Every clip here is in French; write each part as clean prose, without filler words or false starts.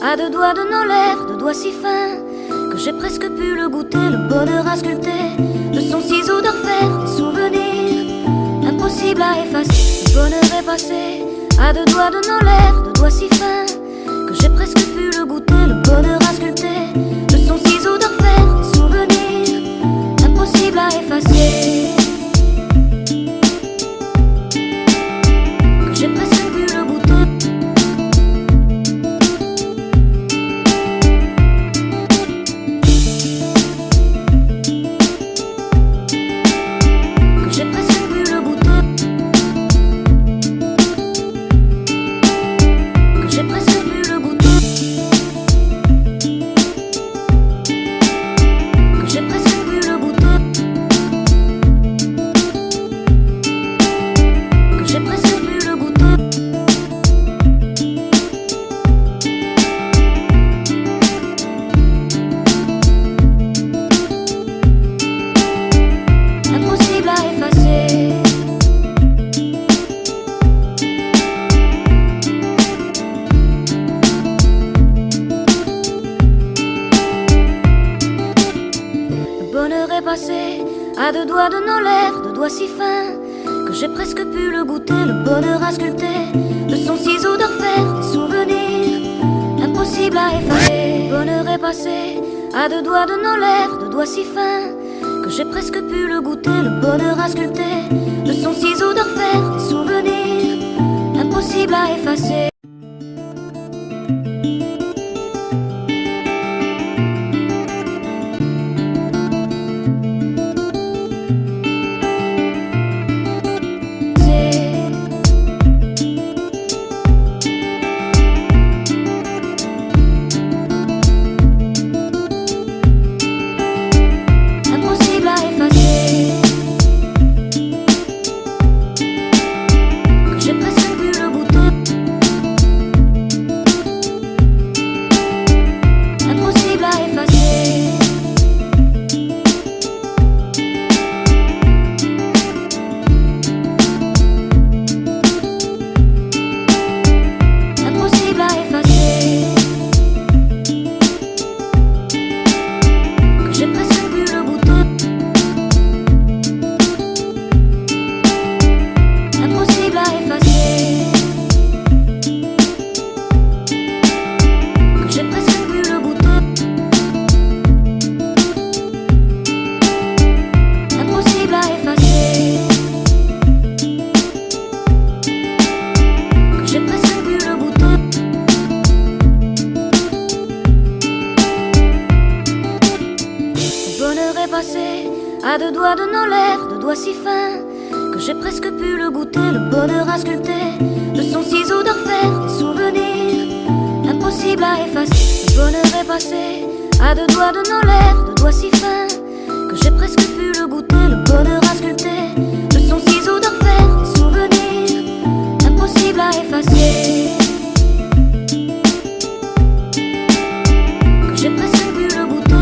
à deux doigts de nos lèvres, deux doigts si fins que j'ai presque pu le goûter, le bonheur à sculpter de son ciseau d'orfèvre, des souvenirs impossibles à effacer. Le bonheur est passé à deux doigts de nos lèvres, deux doigts si fins que j'ai presque pu le goûter, le bonheur à sculpter de son ciseau d'orfèvre, des souvenirs impossibles à effacer. Que j'ai presque pu le goûter. À deux doigts de nos lèvres, deux doigts si fins que j'ai presque pu le goûter, le bonheur à sculpter de son ciseau d'orfèvre, des souvenirs impossibles à effacer. Le bonheur est passé à deux doigts de nos lèvres, deux doigts si fins que j'ai presque pu le goûter, le bonheur à sculpter de son ciseau d'orfèvre, des souvenirs impossibles à effacer. À deux doigts de nos lèvres, deux doigts si fins que j'ai presque pu le goûter, le bonheur à sculpter de son ciseau d'orfèvre, des souvenirs impossibles à effacer. Le bonheur est passé à deux doigts de nos lèvres, deux doigts si fins que j'ai presque pu le goûter, le bonheur à sculpter de son ciseau d'orfèvre, des souvenirs impossibles à effacer. Que j'ai presque pu le goûter.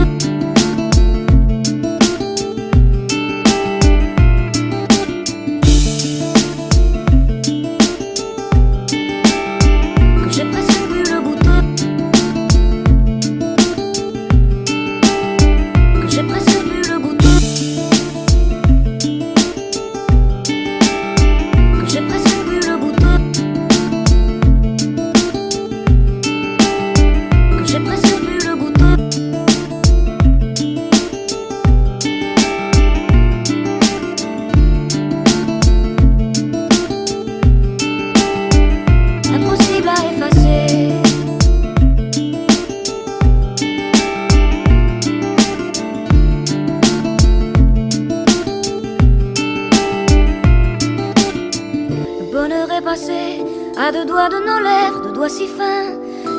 À deux doigts de nos lèvres, deux doigts si fins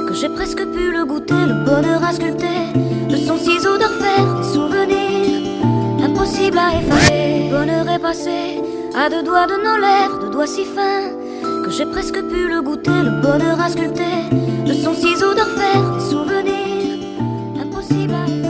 que j'ai presque pu le goûter, le bonheur à sculpter de son ciseau d'orfèvre, des souvenirs impossibles à effacer. Le bonheur est passé à deux doigts de nos lèvres, deux doigts si fins que j'ai presque pu le goûter, le bonheur à sculpter de son ciseau d'orfèvre, des souvenirs impossibles à effacer.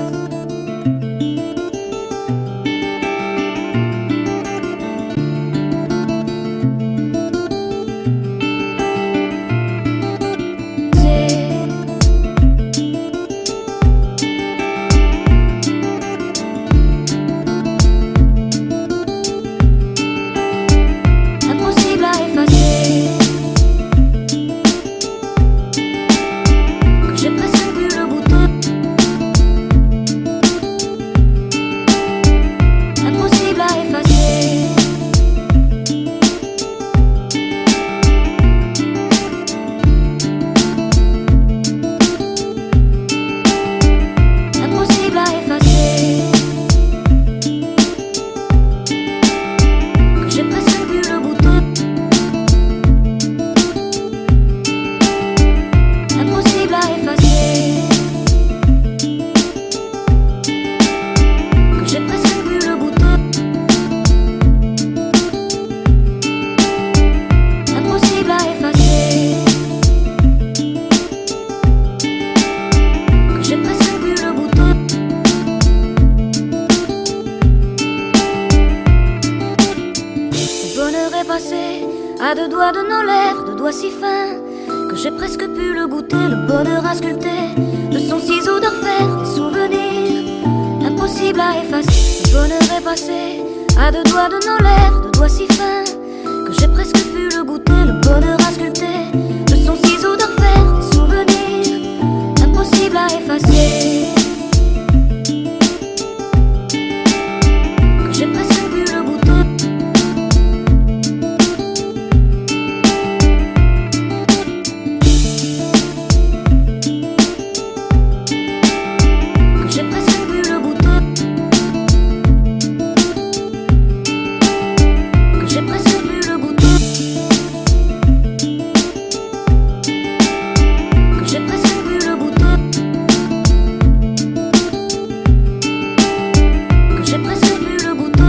est passé à deux doigts de nos lèvres, deux doigts si fins que j'ai presque pu le goûter. Le bonheur a sculpté de son ciseau d'orfèvre des souvenirs impossibles à effacer. Le bonheur est passé à deux doigts de nos lèvres, deux doigts si fins que j'ai presque pu le goûter. Le bonheur a sculpté de son ciseau d'orfèvre des souvenirs impossibles à effacer. Que j'ai presque pu le goûter. Que j'ai presque pu le goûter. Que j'ai presque pu le goûter. Que j'ai presque pu le goûter. Que j'ai presque pu le goûter.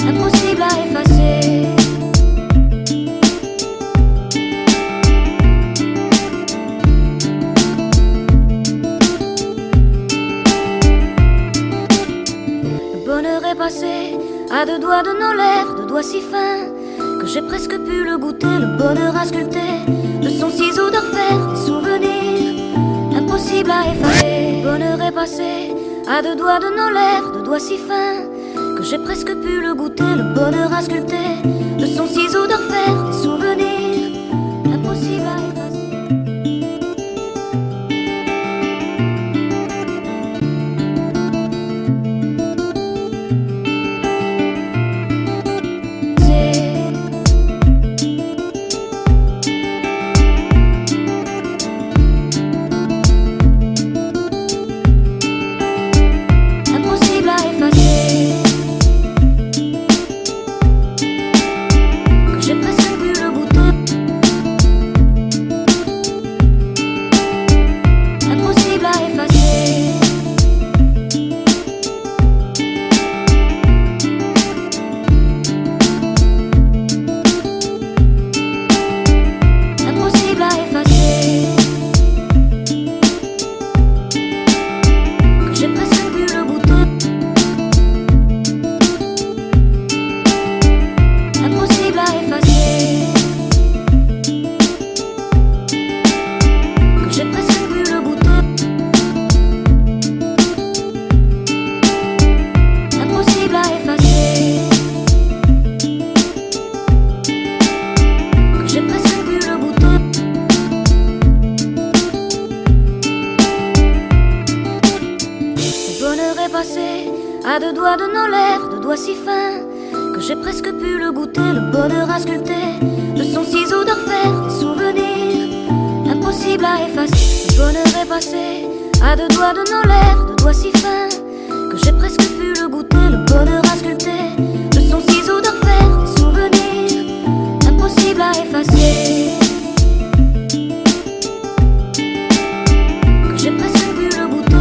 Impossible à effacer. Le bonheur est passé à deux doigts de nos lèvres, deux doigts si fins que j'ai presque pu le goûter. Le bonheur a sculpté de son ciseau d'orfèvre des souvenirs impossibles à effacer. Le bonheur est passé à deux doigts de nos lèvres, deux doigts si fins que j'ai presque pu le goûter. Le bonheur a sculpté de son ciseau d'orfèvre des souvenirs impossibles à effacer. Impossible à effacer. Que j'ai presque pu le goûter. Impossible à effacer. Impossible à effacer. Que j'ai presque pu le goûter. Impossible à effacer. Que j'ai presque pu le goûter. Impossible à effacer. Que j'ai presque pu le goûter. Le bonheur est passé à deux doigts de nos lèvres, deux doigts si fins que j'ai presque pu le goûter. Le bonheur a sculpté de son ciseau d'orfèvre des souvenirs impossibles à effacer. Le bonheur est passé à deux doigts de nos lèvres, deux doigts si fins que j'ai presque pu le goûter. Le bonheur a sculpté de son ciseau d'orfèvre des souvenirs impossibles à effacer. Que j'ai presque pu le goûter.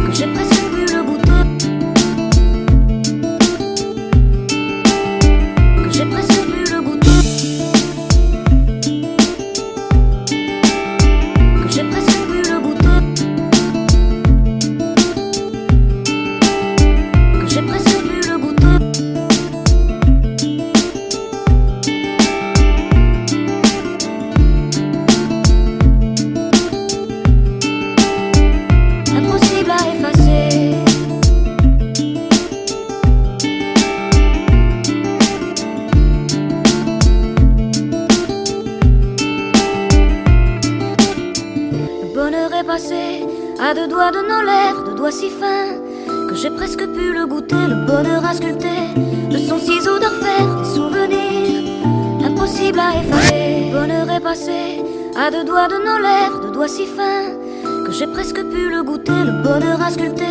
Que j'ai presque pu le goûter. Que j'ai presque pu le goûter. Que j'ai presque pu le goûter. Que j'ai presque pu le goûter. Impossible à effacer. Le bonheur est passé à deux doigts de nos lèvres, deux doigts si fins que j'ai presque pu le goûter. Le bonheur a sculpté de son ciseau d'orfèvre des souvenirs impossibles à effacer. Le bonheur est passé à deux doigts de nos lèvres, deux doigts si fins que j'ai presque pu le goûter. Le bonheur a sculpté